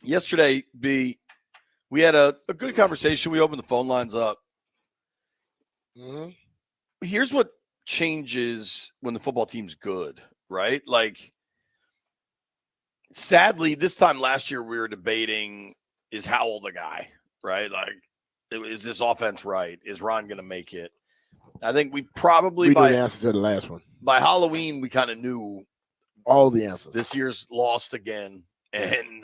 Yesterday, we had a good conversation. We opened the phone lines up. Mm-hmm. Here's what changes when the football team's good, right? Like, sadly, this time last year we were debating is how old a guy, right? Like, is this offense right? Is Ron going to make it? I think we probably We knew the answer to the last one. by Halloween we kind of knew all the answers. This year's lost again, and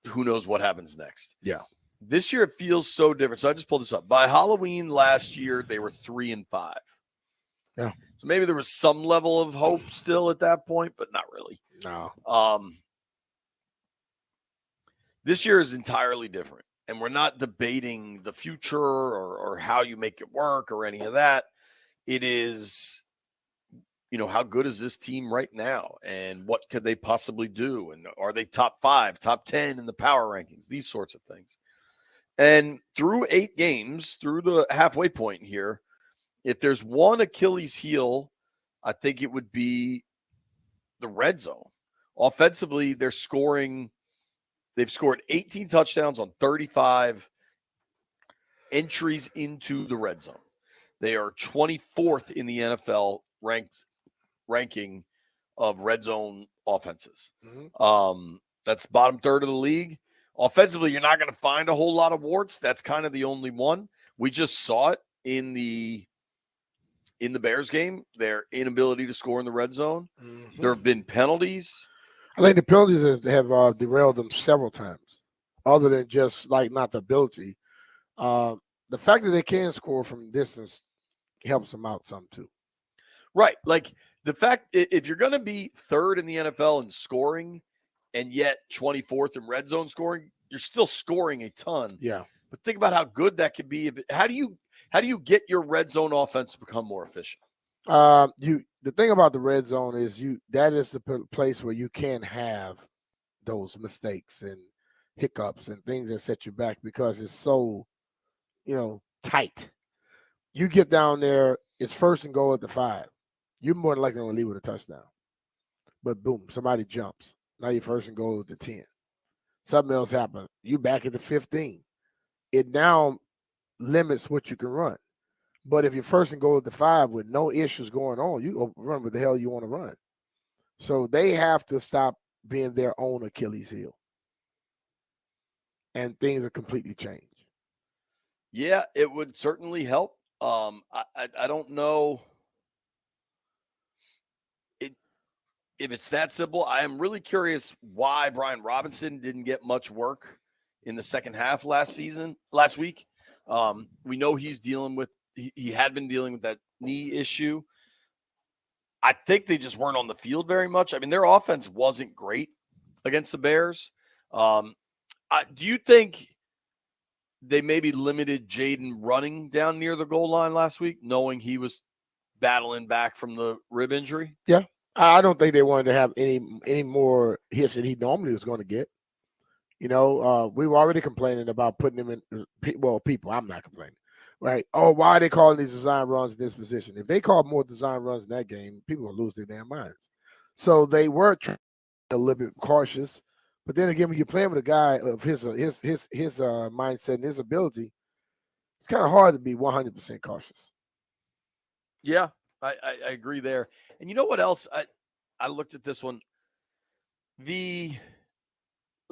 who knows what happens next? Yeah. This year it feels so different. So I just pulled this up. By Halloween last year, they were 3-5. Yeah. So maybe there was some level of hope still at that point, but not really. No. This year is entirely different. And we're not debating the future or how you make it work or any of that. It is, how good is this team right now? And what could they possibly do? And are they top 5, top 10 in the power rankings? These sorts of things. And through 8 games, through the halfway point here, if there's one Achilles heel, I think it would be the red zone. Offensively, they've scored 18 touchdowns on 35 entries into the red zone. They are 24th in the NFL ranking of red zone offenses. Mm-hmm. That's bottom third of the league. Offensively, you're not going to find a whole lot of warts. That's kind of the only one. We just saw it in the Bears game, their inability to score in the red zone. Mm-hmm. There have been penalties. I think the penalties have derailed them several times, other than just not the ability. The fact that they can score from distance helps them out some too. Right. Like the fact if you're going to be third in the NFL in scoring and yet 24th in red zone scoring, you're still scoring a ton. Yeah. But think about how good that could be. How do you get your red zone offense to become more efficient? The thing about the red zone is that is the place where you can have those mistakes and hiccups and things that set you back because it's so, tight. You get down there, it's first and goal at the 5. You're more than likely going to leave with a touchdown. But boom, somebody jumps. Now you're first and goal at the 10. Something else happens. You back at the 15. It now limits what you can run. But if you're first and goal at the 5 with no issues going on, you run what the hell you want to run. So they have to stop being their own Achilles heel. And things are completely changed. Yeah, it would certainly help. I don't know if it's that simple. I am really curious why Brian Robinson didn't get much work in the second half last week. We know he's dealing with he had been dealing with that knee issue. I think they just weren't on the field very much. I mean, their offense wasn't great against the Bears. Do you think they maybe limited Jaden running down near the goal line last week, knowing he was battling back from the rib injury? Yeah. I don't think they wanted to have any more hits than he normally was going to get. We were already complaining about putting him in. Well, people, I'm not complaining. Right? Oh, why are they calling these design runs in this position? If they called more design runs in that game, people would lose their damn minds. So they were a little bit cautious. But then again, when you're playing with a guy of his mindset and his ability, it's kind of hard to be 100% cautious. Yeah, I agree there. And you know what else? I looked at this one. There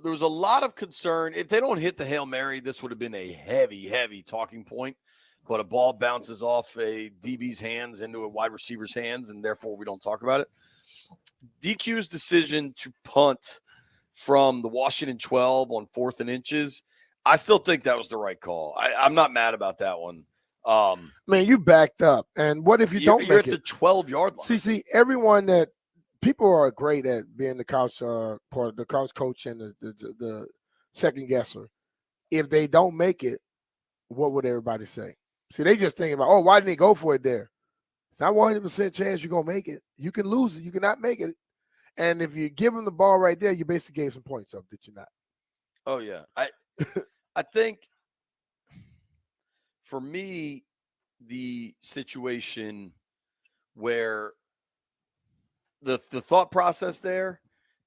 was a lot of concern. If they don't hit the Hail Mary, this would have been a heavy, heavy talking point. But a ball bounces off a DB's hands into a wide receiver's hands, and therefore we don't talk about it. DQ's decision to punt from the Washington 12 on 4th and inches, I still think that was the right call. I'm not mad about that one. Man, you backed up. And what if you're at the 12-yard line? See, everyone that people are great at being the couch part of the couch coach and the second guesser. If they don't make it, what would everybody say? See, they just thinking about, why didn't he go for it there? It's not 100% chance you're going to make it. You can lose it. You cannot make it. And if you give him the ball right there, you basically gave some points up, did you not? Oh, yeah. I think for me, the situation where the thought process there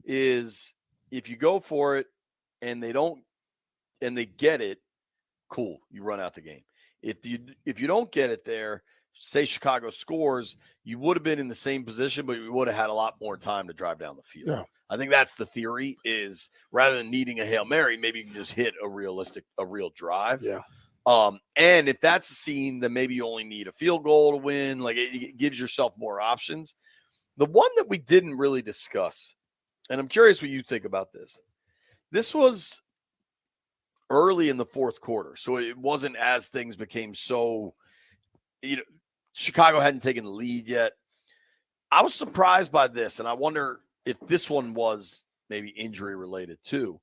is if you go for it and they don't, and they get it, cool, you run out the game. If you don't get it there, say Chicago scores, you would have been in the same position, but you would have had a lot more time to drive down the field. Yeah. I think that's the theory, is rather than needing a Hail Mary, maybe you can just hit a real drive. Yeah. And if that's the scene, then maybe you only need a field goal to win. Like, it gives yourself more options. The one that we didn't really discuss, and I'm curious what you think about this. This was early in the fourth quarter, so it wasn't as things became so, Chicago hadn't taken the lead yet. I was surprised by this, and I wonder if this one was maybe injury related too.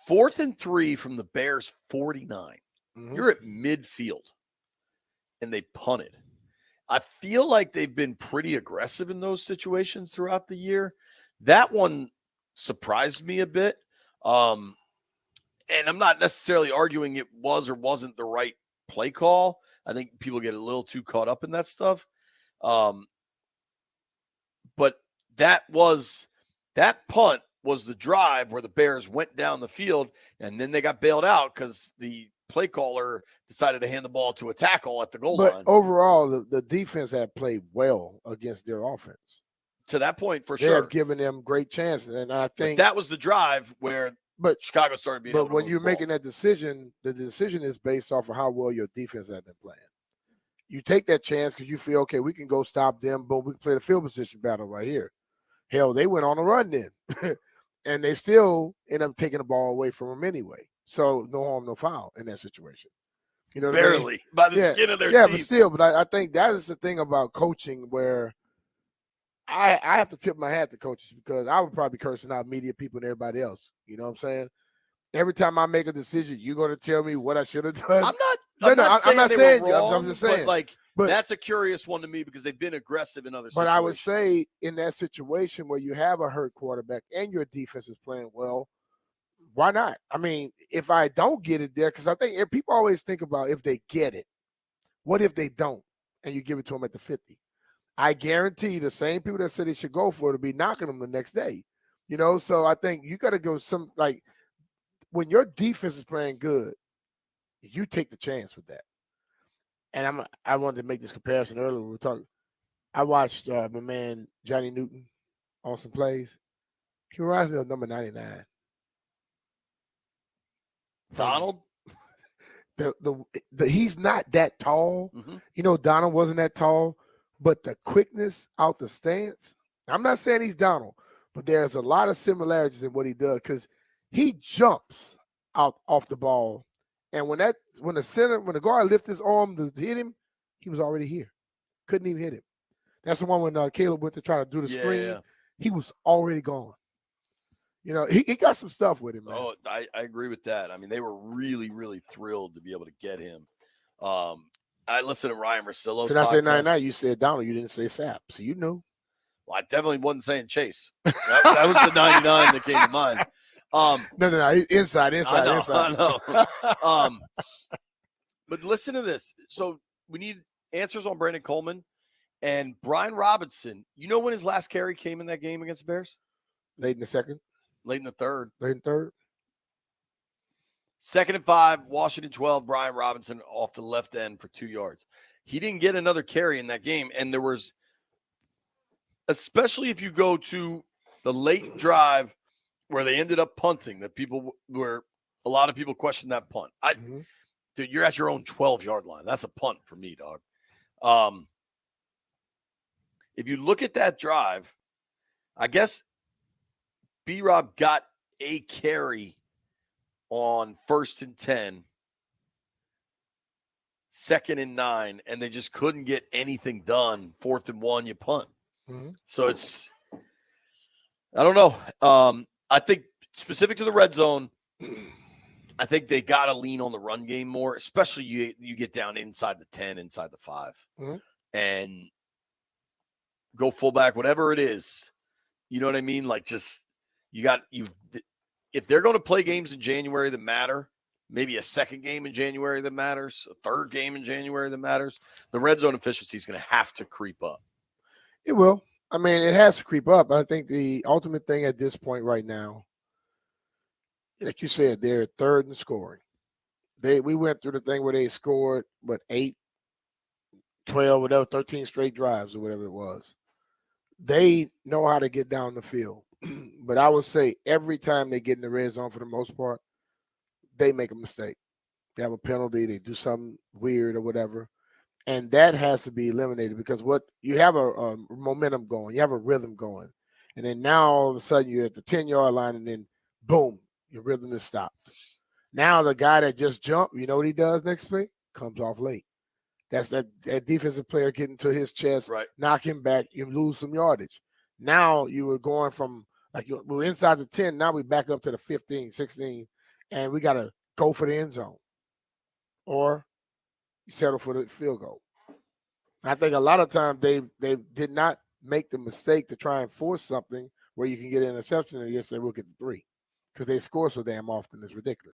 4th and 3 from the Bears 49. Mm-hmm. You're at midfield, and they punted. I feel like they've been pretty aggressive in those situations throughout the year. That one surprised me a bit. And I'm not necessarily arguing it was or wasn't the right play call. I think people get a little too caught up in that stuff. But that punt was the drive where the Bears went down the field, and then they got bailed out because the play caller decided to hand the ball to a tackle at the goal line. But overall, the defense had played well against their offense. To that point, for they sure. They have given them great chances, and I think that was the drive where Chicago started being able to But when you're making that decision, the decision is based off of how well your defense has been playing. You take that chance because you feel, okay, we can go stop them, but we can play the field position battle right here. Hell, they went on a run then, and they still end up taking the ball away from them anyway. So no harm, no foul in that situation. You know what barely I mean? By the skin of their teeth. Yeah, but still, I think that is the thing about coaching where I have to tip my hat to coaches, because I would probably be cursing out media people and everybody else. You know what I'm saying? Every time I make a decision, you're going to tell me what I should have done. I'm not saying you. I'm just saying. But that's a curious one to me because they've been aggressive in other situations. But I would say in that situation where you have a hurt quarterback and your defense is playing well, why not? I mean, if I don't get it there, because I think people always think about if they get it. What if they don't and you give it to them at the 50? I guarantee the same people that said they should go for it will be knocking them the next day. You know, so I think you got to go when your defense is playing good, you take the chance with that. And I wanted to make this comparison earlier. We were talking. I watched my man Johnny Newton on some plays. He reminds me of number 99. Donald? He's not that tall. Mm-hmm. You know, Donald wasn't that tall, but the quickness out the stance. I'm not saying he's Donald, but there's a lot of similarities in what he does, because he jumps out off the ball, and when the guard lifted his arm to hit him, he was already here. Couldn't even hit him. That's the one when Caleb went to try to do the screen. Yeah. He was already gone. You know, he got some stuff with him, man. Oh, I agree with that. I mean, they were really, really thrilled to be able to get him. I listened to Ryan Russillo's podcast. I said 99, you said Donald, you didn't say Sap, so you know. Well, I definitely wasn't saying Chase. That was the 99 that came to mind. No. Inside. I know. But listen to this. So we need answers on Brandon Coleman and Brian Robinson. You know when his last carry came in that game against the Bears? Late in the second. Late in the third. 2nd and 5, Washington 12, Brian Robinson off the left end for 2 yards. He didn't get another carry in that game. And there was, especially if you go to the late drive where they ended up punting, a lot of people questioned that punt. Dude, you're at your own 12-yard line. That's a punt for me, dog. If you look at that drive, I guess B-Rob got a carry on 1st and 10, 2nd and 9, and they just couldn't get anything done. 4th and 1, you punt. Mm-hmm. So I don't know. I think specific to the red zone, I think they got to lean on the run game more, especially you get down inside the 10, inside the 5, and go fullback, whatever it is. You know what I mean? Like, just if they're going to play games in January that matter, maybe a second game in January that matters, a third game in January that matters, the red zone efficiency is going to have to creep up. It will. I mean, it has to creep up. I think the ultimate thing at this point right now, like you said, they're third in scoring. We went through the thing where they scored, 8, 12, whatever, 13 straight drives or whatever it was. They know how to get down the field. But I would say every time they get in the red zone, for the most part, they make a mistake. They have a penalty, they do something weird or whatever. And that has to be eliminated because what you have a momentum going, you have a rhythm going. And then now all of a sudden you're at the 10-yard line and then boom, your rhythm is stopped. Now the guy that just jumped, you know what he does next play? Comes off late. That's that defensive player getting to his chest, Right. knock him back, you lose some yardage. Now you were going from we were inside the 10, now we back up to the 15, 16, and we got to go for the end zone. Or you settle for the field goal. I think a lot of times they did not make the mistake to try and force something where you can get an interception and yes, they will get the 3 because they score so damn often. It's ridiculous.